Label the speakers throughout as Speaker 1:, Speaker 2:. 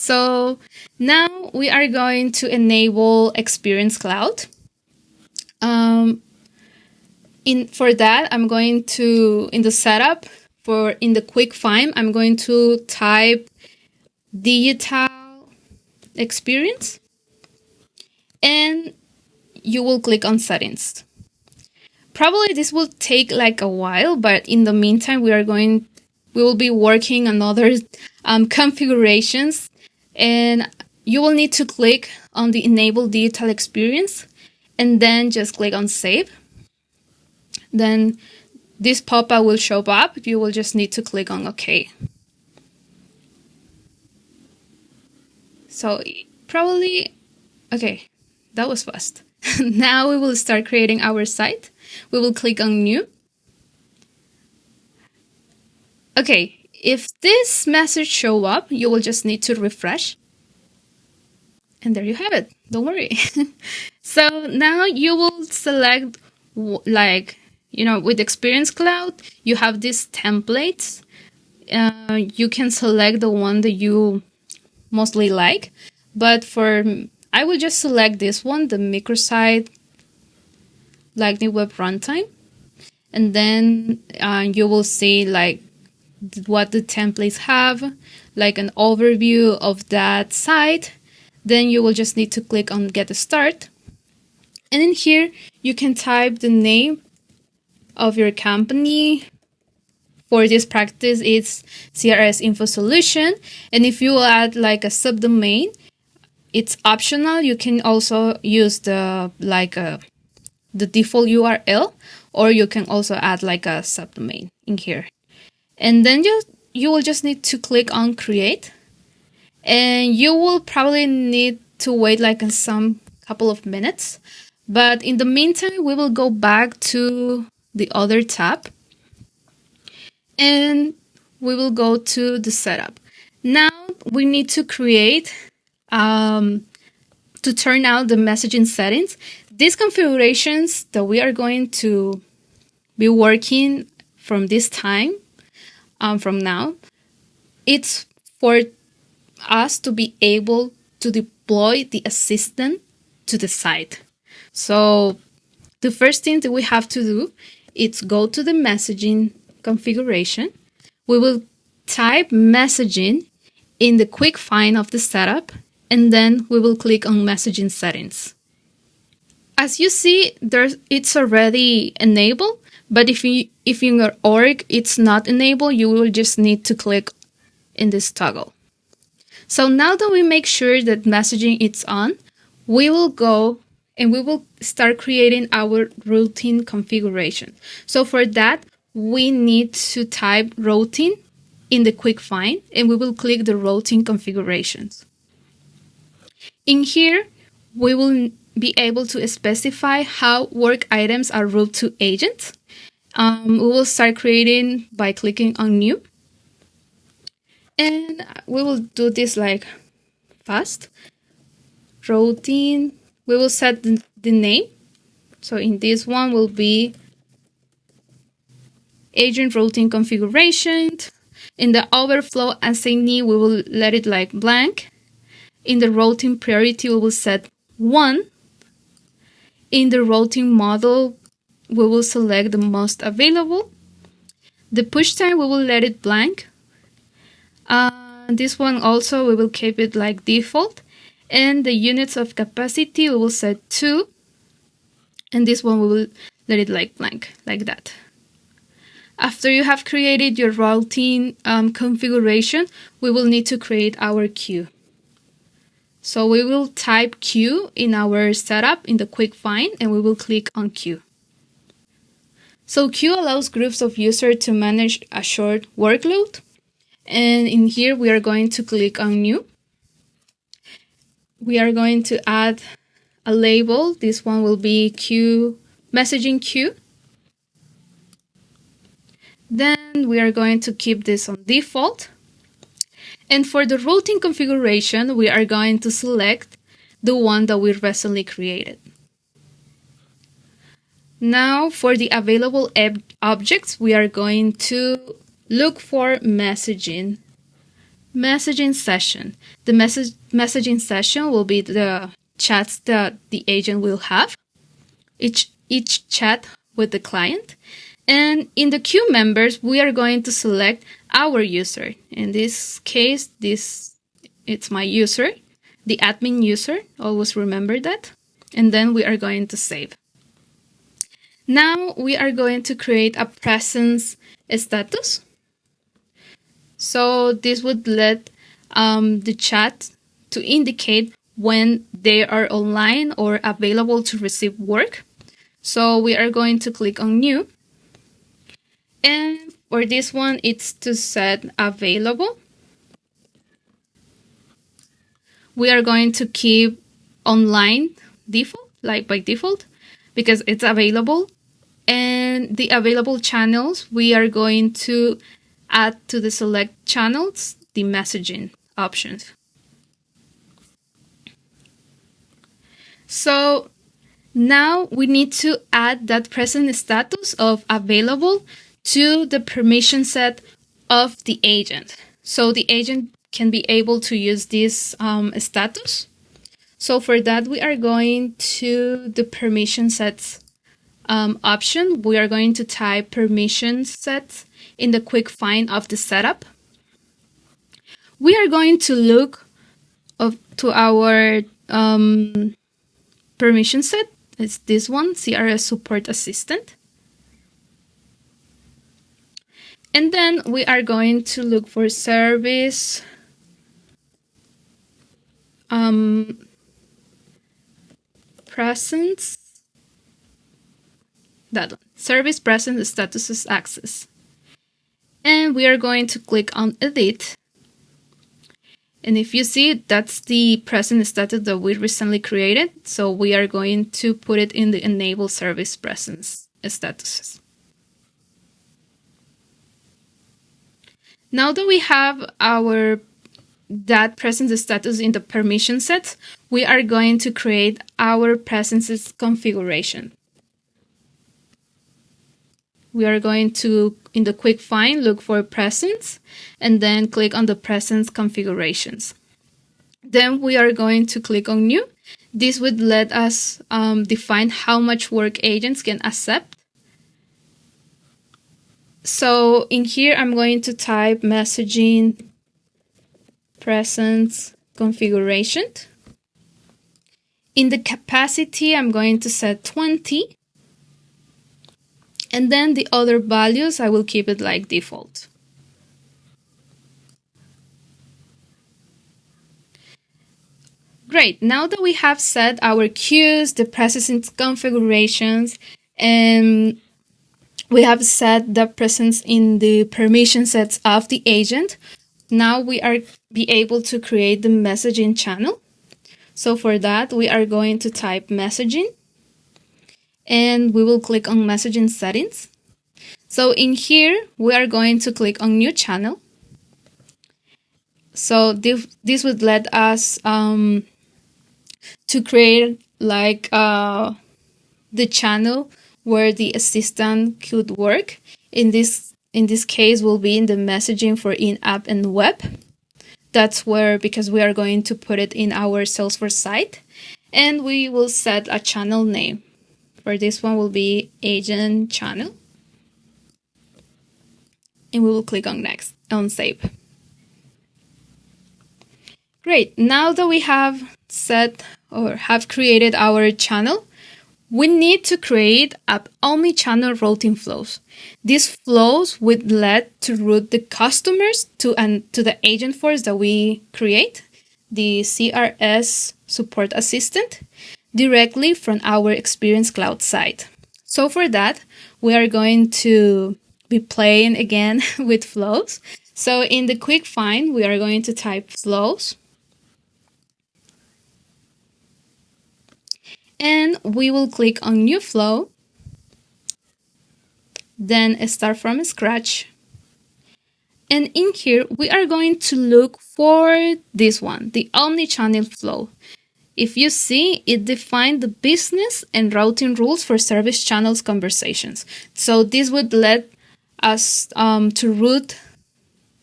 Speaker 1: So now we are going to enable Experience Cloud. For that, I'm going to, in the setup, in the quick find, I'm going to type digital experience, and you will click on settings. Probably this will take like a while, but in the meantime, we will be working on other configurations, and you will need to click on the enable digital experience and then just click on save. Then this pop-up will show up. You will just need to click on OK. So probably, okay, that was fast. Now we will start creating our site. We will click on new. Okay, if this message show up, you will just need to refresh. And there you have it. Don't worry. So now you will select, like, with Experience Cloud, you have these templates. You can select the one that you mostly like. But I will just select this one, the microsite Lightning Web Runtime. And then you will see like what the templates have, like an overview of that site. Then you will just need to click on Get a Start. And in here, you can type the name of your company. For this practice, it's CRS Info Solution. And if you add like a subdomain, it's optional. You can also use the default URL, or you can also add like a subdomain in here. And then you will just need to click on Create. And you will probably need to wait like some couple of minutes. But in the meantime, we will go back to the other tab. And we will go to the setup. Now we need to create, to turn out the messaging settings. These configurations that we are going to be working from this time, from now, it's for us to be able to deploy the assistant to the site. So the first thing that we have to do is go to the messaging configuration. We will type messaging in the quick find of the setup, and then we will click on messaging settings. As you see, it's already enabled, but if in your org it's not enabled, you will just need to click in this toggle. So now that we make sure that messaging is on, we will go and we will start creating our routine configuration. So for that, we need to type routine in the quick find, and we will click the routine configurations. In here, we will be able to specify how work items are routed to agents. We will start creating by clicking on new. And we will do this like fast. Routine, we will set the name. So in this one will be agent routine configuration. In the overflow assignee, we will let it like blank. In the routine priority, we will set 1. In the routine model, we will select the most available. The push time, we will let it blank. This one also, we will keep it like default. And the units of capacity, we will set 2. And this one, we will let it like blank, like that. After you have created your routine configuration, we will need to create our queue. So we will type queue in our setup in the quick find, and we will click on queue. So queue allows groups of users to manage a short workload. And in here, we are going to click on new. We are going to add a label. This one will be queue, messaging queue. Then we are going to keep this on default. And for the routine configuration, we are going to select the one that we recently created. Now for the available objects, we are going to look for messaging messaging session. The messaging session will be the chats that the agent will have, each chat with the client. And in the queue members, we are going to select our user. In this case, it's my user, the admin user. Always remember that. And then we are going to save. Now we are going to create a presence status. So this would let the chat to indicate when they are online or available to receive work. So we are going to click on New. And for this one, it's to set available. We are going to keep online default, like by default, because it's available. And the available channels, we are going to add to the select channels the messaging options. So now we need to add that present status of available to the permission set of the agent. So the agent can be able to use this status. So for that, we are going to the permission sets option. We are going to type permission sets in the quick find of the setup. We are going to look to our permission set. It's this one, CRS Support Assistant. And then we are going to look for service presence. That one, service presence statuses access. And we are going to click on edit. And if you see, that's the present status that we recently created. So we are going to put it in the enable service presence statuses. Now that we have that presence status in the permission sets, we are going to create our presences configuration. We are going to, in the quick find, look for presence and then click on the presence configurations. Then we are going to click on new. This would let us define how much work agents can accept. So in here, I'm going to type messaging presence configuration. In the capacity, I'm going to set 20. And then the other values, I will keep it like default. Great, now that we have set our queues, the processing configurations, and we have set the presence in the permission sets of the agent, now we are be able to create the messaging channel. So for that, we are going to type messaging. And we will click on messaging settings. So in here, we are going to click on new channel. So this would let us to create like the channel where the assistant could work. In this case, will be in the messaging for in-app and web. That's where, because we are going to put it in our Salesforce site, and we will set a channel name. For this one will be agent channel. And we will click on next, on save. Great, now that we have set or have created our channel, we need to create omni-channel routing flows. These flows would let to route the customers to the AgentForce that we create, the CRS Support Assistant, directly from our Experience Cloud site. So for that, we are going to be playing again with flows. So in the quick find, we are going to type flows. And we will click on new flow. Then start from scratch. And in here, we are going to look for this one, the omni-channel flow. If you see, it defined the business and routing rules for service channels conversations. So this would let us to route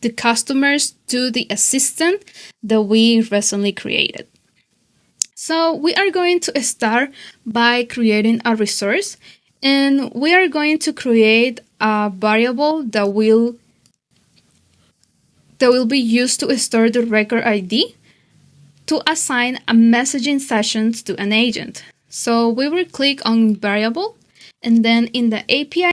Speaker 1: the customers to the assistant that we recently created. So we are going to start by creating a resource, and we are going to create a variable that will be used to store the record ID to assign a messaging sessions to an agent. So we will click on variable, and then in the API